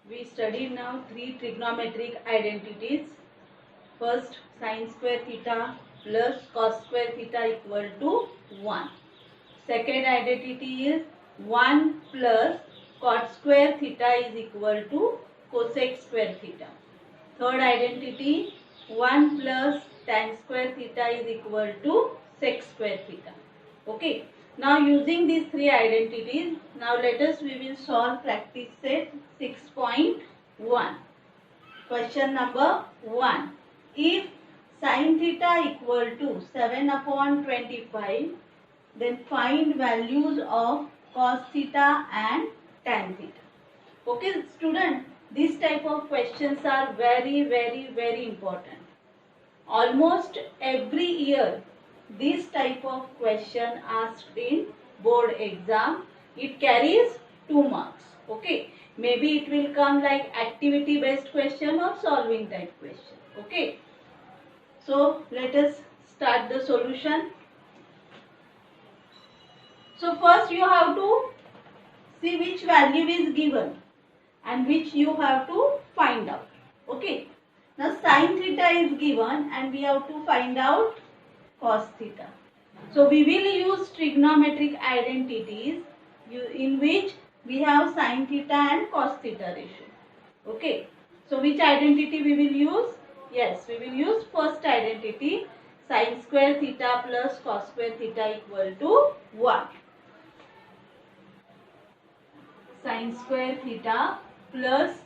We studied now three trigonometric identities. First, sin square theta plus cos square theta equal to 1. Second identity is 1 plus cot square theta is equal to cosec square theta. Third identity, 1 plus tan square theta is equal to sec square theta. Okay. Now using these three identities, now we will solve practice set 6.1. Question number 1. If sin theta equal to 7 upon 25, then find values of cos theta and tan theta. Okay student, this type of questions are very important. Almost every year this type of question asked in board exam. It carries 2 marks. Okay, maybe it will come like activity based question or solving type question. Okay, so let us start the solution. So first you have to see which value is given and which you have to find out. Okay, now sin theta is given and we have to find out cos theta. So we will use trigonometric identities in which we have sin theta and cos theta ratio. Okay, so which identity we will use? Yes, we will use first identity, sin square theta plus cos square theta equal to 1. Sin square theta plus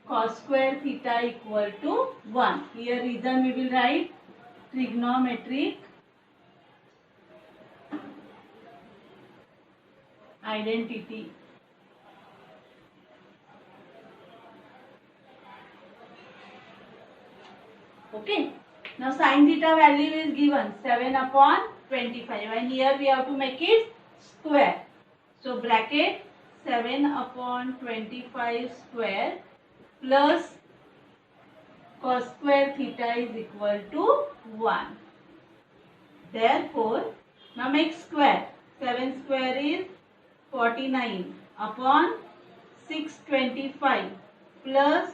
cos square theta equal to 1. Here reason we will write trigonometric identity. Okay. Now sin theta value is given 7 upon 25 and here we have to make it square. So bracket 7 upon 25 square plus cos square theta is equal to 1. Therefore, now make square. 7 square is 49 upon 625 plus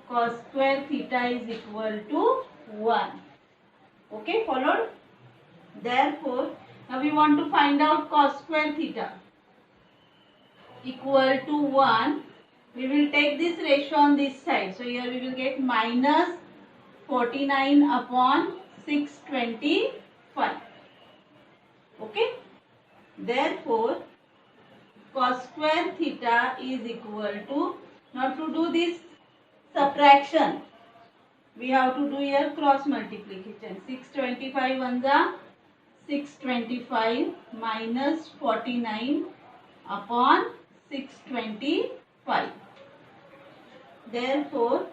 cos square theta is equal to 1. Okay, followed? Therefore, now we want to find out cos square theta equal to 1. We will take this ratio on this side. So here we will get minus 49 upon 625. Okay. Therefore, cos square theta is equal to, now to do this subtraction, we have to do here cross multiplication. 625 ones are 625 minus 49 upon 625. Therefore,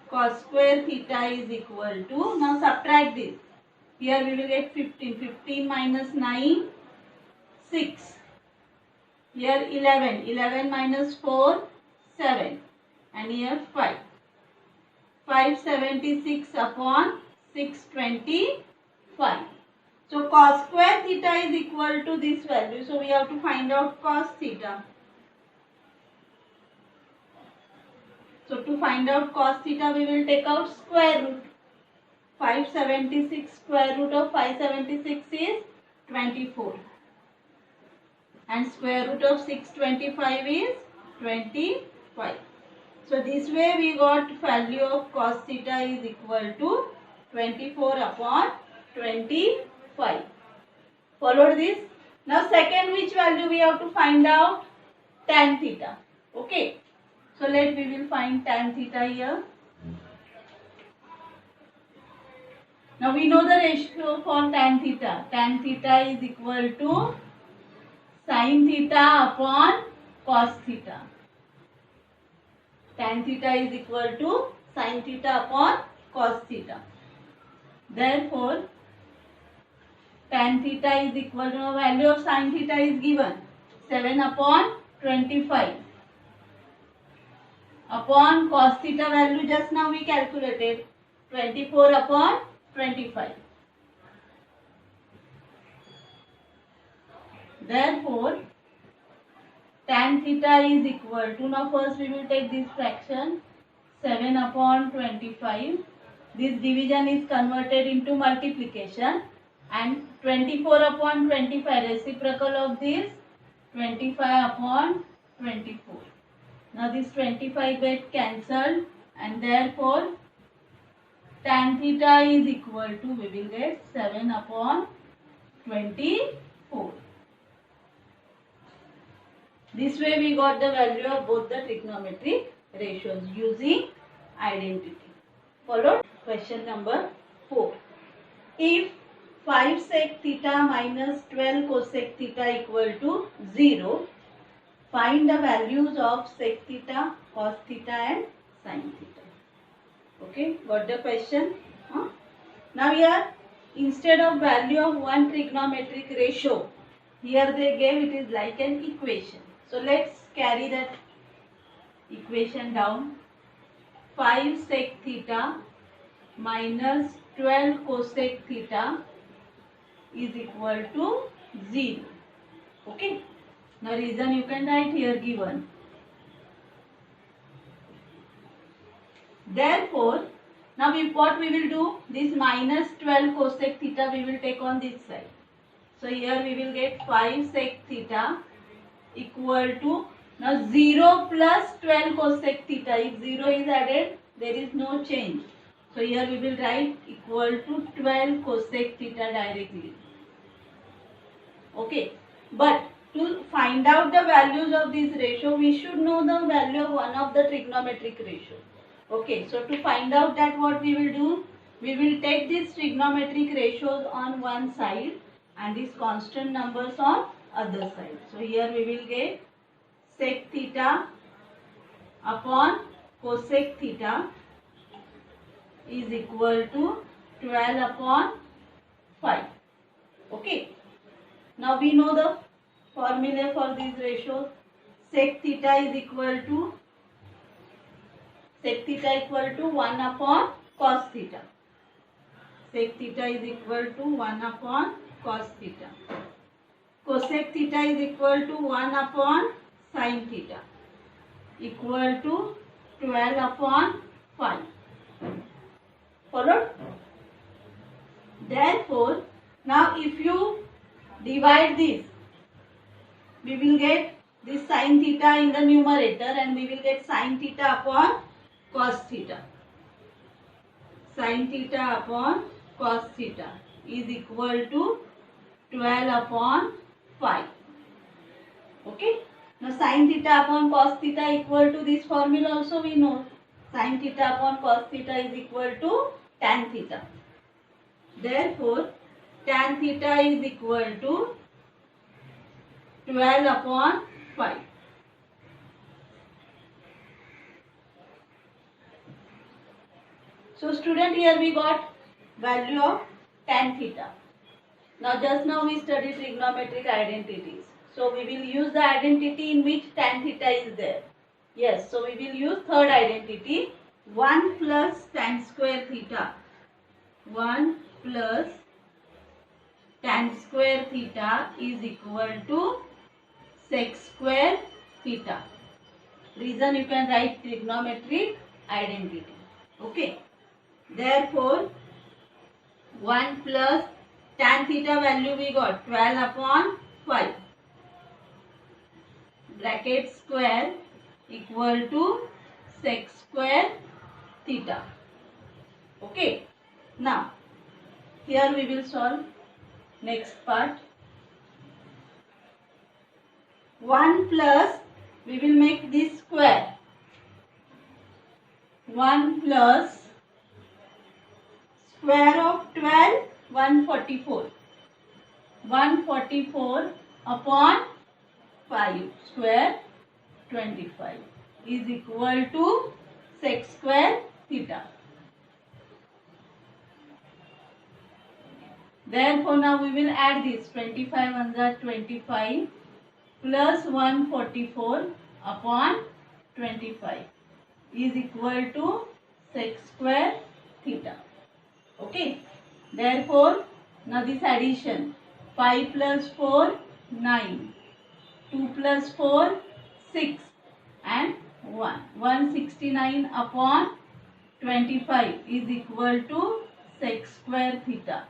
cos square theta is equal to, now subtract this. Here we will get 15. 15 minus 9, 6. Here 11. 11 minus 4, 7. And here 5. 576 upon 625. So cos square theta is equal to this value. So we have to find out cos theta. So to find out cos theta, we will take out square root. 576 square root of 576 is 24. And square root of 625 is 25. So this way we got value of cos theta is equal to 24 upon 25. Followed this. Now second, which value we have to find out? Tan theta. Okay. So we will find tan theta here. Now we know the ratio for tan theta. Tan theta is equal to sin theta upon cos theta. Tan theta is equal to sin theta upon cos theta. Therefore, tan theta is equal to, value of sin theta is given 7 upon 25 upon cos theta value just now we calculated 24 upon 25. Therefore, tan theta is equal to, now first we will take this fraction 7 upon 25. This division is converted into multiplication, and 24 upon 25 reciprocal of this 25 upon 24. Now this 25 get cancelled, and therefore tan theta is equal to, we will get 7 upon 24. This way we got the value of both the trigonometric ratios using identity. Followed question number 4. If 5 sec theta minus 12 cosec theta equal to 0, find the values of sec theta, cos theta and sin theta. Okay, got the question? Now here, instead of value of one trigonometric ratio, here they gave it is like an equation. So let's carry that equation down. 5 sec theta minus 12 cosec theta is equal to 0. Okay. Now reason you can write here given. Therefore, now what we will do, this minus 12 cosec theta we will take on this side. So here we will get 5 sec theta equal to, now 0 plus 12 cosec theta. If 0 is added, there is no change. So here we will write equal to 12 cosec theta directly. Okay. But to find out the values of this ratio, we should know the value of one of the trigonometric ratio. Okay. So to find out that, what we will do, we will take these trigonometric ratios on one side and these constant numbers on other side. So here we will get sec theta upon cosec theta is equal to 12 upon 5. Okay. Now we know the formula for these ratios. Sec theta is equal to 1 upon cos theta. Sec theta is equal to 1 upon cos theta. Cosec theta is equal to 1 upon sin theta, equal to 12 upon 5. Followed? Therefore, now if you divide this, we will get this sin theta in the numerator and we will get sin theta upon cos theta. Sin theta upon cos theta is equal to 12 upon 5. Okay. Now sin theta upon cos theta equal to this formula also we know. Sin theta upon cos theta is equal to tan theta. Therefore, tan theta is equal to 12 upon 5. So student, here we got value of tan theta. Now just now we studied trigonometric identities. So we will use the identity in which tan theta is there. Yes, so we will use third identity, 1 plus tan square theta. 1 plus tan square theta is equal to sec square theta. Reason you can write trigonometric identity. Okay. Therefore, 1 plus tan theta value we got 12 upon 5. Bracket square equal to sec square theta. Okay. Now, here we will solve next part. 1 plus, we will make this square. 1 plus square of 12, 144. 144 upon 5 square 25 is equal to sec square theta. Therefore, now we will add this 25 ones are 25 plus 144 upon 25 is equal to sec square theta. Okay. Therefore, now this addition 5 plus 4 9, 2 plus 4 6 and 1. 169 upon 25 is equal to sec square theta.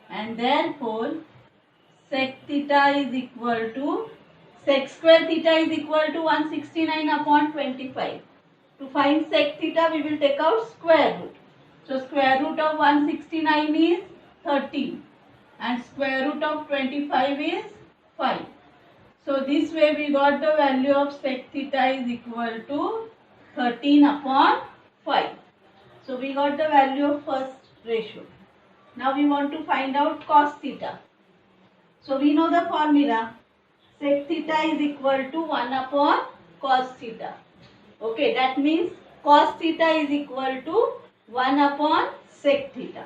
And therefore, sec theta is equal to, sec square theta is equal to 169 upon 25. To find sec theta, we will take out square root. So, square root of 169 is 13 and square root of 25 is 5. So, this way we got the value of sec theta is equal to 13 upon 5. So, we got the value of first ratio. Now, we want to find out cos theta. So, we know the formula. Sec theta is equal to 1 upon cos theta. Okay, that means cos theta is equal to 1 upon sec theta.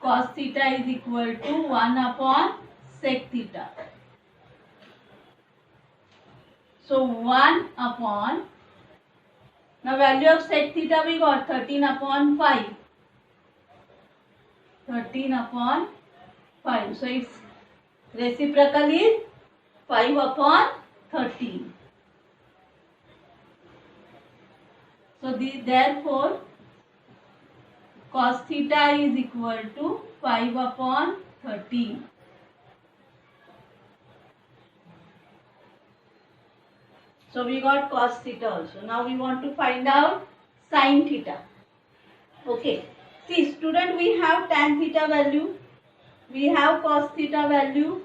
Cos theta is equal to 1 upon sec theta. So 1 upon, now value of sec theta we got 13 upon 5. 13 upon 5. So its reciprocal is 5 upon 13. So therefore cos theta is equal to 5 upon 13. So we got cos theta also. Now we want to find out sin theta. Okay. See student, we have tan theta value, we have cos theta value,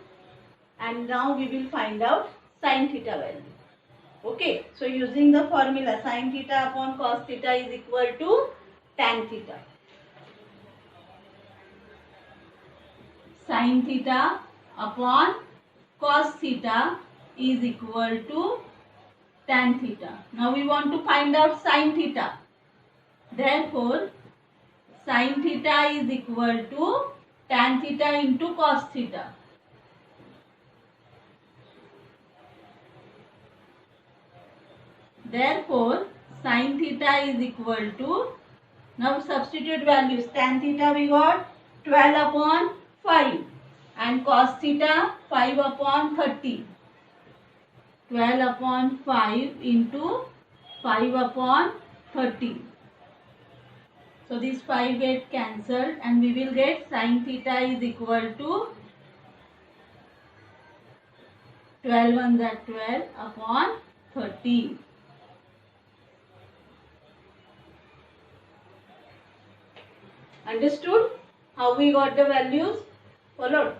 and now we will find out sin theta value. Okay. So using the formula sin theta upon cos theta is equal to tan theta. Sin theta upon cos theta is equal to tan theta. Now we want to find out sin theta. Therefore, sin theta is equal to tan theta into cos theta. Therefore, sin theta is equal to, now substitute values, tan theta we got 12 upon 5 and cos theta 5 upon 30. 12 upon 5 into 5 upon 30. So these 5 get cancelled and we will get sin theta is equal to 12 ones are 12 upon 30. Understood how we got the values? Followed?